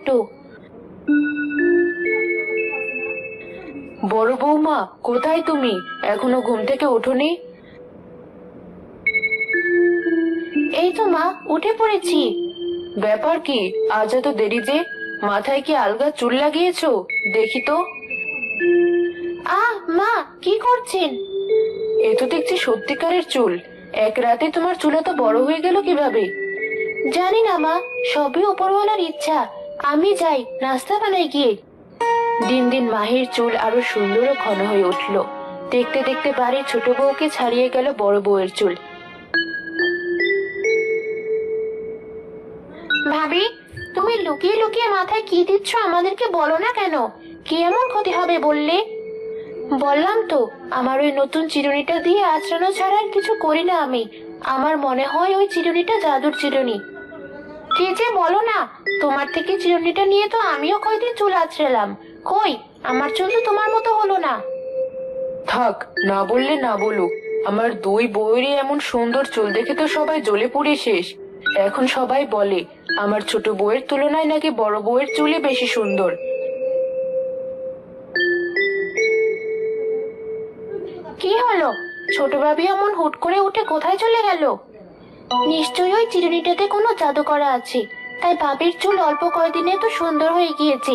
একটু। বড় বৌমা, কোথায় তুমি? এখনো ঘুম থেকে ওঠোনি? এই তো মা, উঠে পড়েছি। ব্যাপার কি, আজ এত দেরি যে? মাথায় কি আলগা চুল লাগিয়েছো? দেখি তো। মা, কি করছেন? এ তো দেখছি সত্যিকারের চুল। এক রাতে তোমার চুল এত বড় হয়ে গেল কিভাবে? জানি না মা, সবই উপরওয়ালার ইচ্ছা। আমি যাই, নাস্তা বানাই গিয়ে। দিন দিন মাহির চুল আরো সুন্দর ও ঘন হয়ে উঠল। দেখতে দেখতে বাড়ির ছোট বউকে ছাড়িয়ে গেল বড় বউয়ের চুল। ভাবি, তুমি লুকিয়ে লুকিয়ে মাথায় কি দিচ্ছ আমাদেরকে বলো না কেন? কি এমন ক্ষতি হবে বললে? বললাম তো, আমার ওই নতুন চিরুনিটা দিয়ে আঁচড়ানো ছাড়া আর কিছু করি না আমি। আমার মনে হয় ওই চিরুনিটা জাদুর চিরুনি। কি যে বলো না, তোমার থেকে চিরুনিটা নিয়ে তো আমিও কয়দিন চুল আঁচড়ালাম। কই, আমার চুল তো তোমার মতো হলো না। থাক, না বললে না বলুক। আমার দুই বউয়েরই এমন সুন্দর চুল দেখে তো সবাই জ্বলে পুড়ে শেষ। এখন সবাই বলে আমার ছোট বউয়ের তুলনায় নাকি বড় বউয়ের চুলই বেশি সুন্দর। কি হলো? ছোট ভাবি এমন হুট করে উঠে কোথায় চলে গেল? নিশ্চয়ই ওই চিরুনিটাতে কোনো জাদু করা আছে, তাই ভাবির চুল অল্প কয়দিনে তো সুন্দর হয়ে গিয়েছে।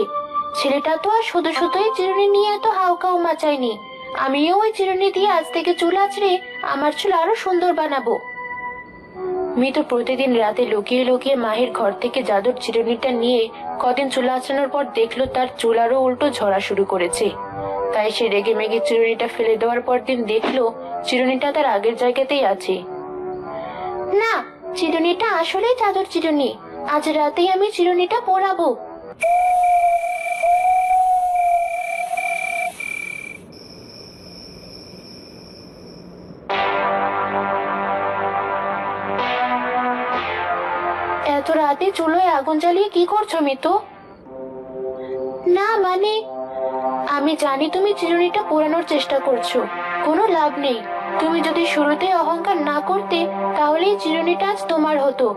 ছেলেটা তো আর শুধু শুধুই চিরুনি নিয়ে এত হাউকাউ মাচায়নি। আমিও ওই চিরুনি দিয়ে আজ থেকে চুল আঁচড়ে আমার চুল আরো সুন্দর বানাবো। মিতু প্রতিদিন রাতে লুকিয়ে লুকিয়ে মাহির ঘর থেকে জাদুর চিরুনিটা নিয়ে কদিন চুল আঁচড়ানোর পর দেখলো তার চুল আরো উল্টো ঝরা শুরু করেছে। তাই সে রেগে মেগে চিরুনিটা ফেলে দেওয়ার পর দিন দেখলো চিরুনিটা তার আগের জায়গাতেই আছে। না, চিরুনিটা আসলেই জাদুর চিরুনি। আজ রাতেই আমি চিরুনিটা পরাবো। এত রাতে চুলোয় আগুন জ্বালিয়ে কি করছো মিতু? না মানে, আমি জানি তুমি চিরুনিটা পোড়ানোর চেষ্টা করছো। কোনো লাভ নেই। তুমি যদি শুরুতে অহংকার না করতে, তাহলে এই চিরুনিটা আজ তোমার হতো।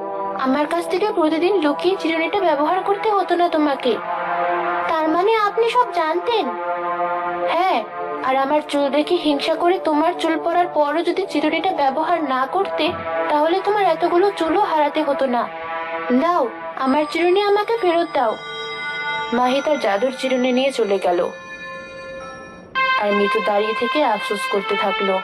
আমার কাছ থেকে প্রতিদিন লুকিয়ে চিরুনিটা ব্যবহার করতে হতো না তোমাকে। তার মানে আপনি সব জানতেন? হ্যাঁ, আর আমার চুল দেখে হিংসা করে তোমার চুল পড়ার পরও যদি চিরুনিটা ব্যবহার না করতে, তাহলে তোমার এতগুলো চুলও হারাতে হতো না। দাও, আমার চিরুনি আমাকে ফেরত দাও। মাহি তার জাদুর চিরুনি নিয়ে চলে গেল। আর মিতু দাঁড়িয়ে থেকে আফসোস করতে থাকলো।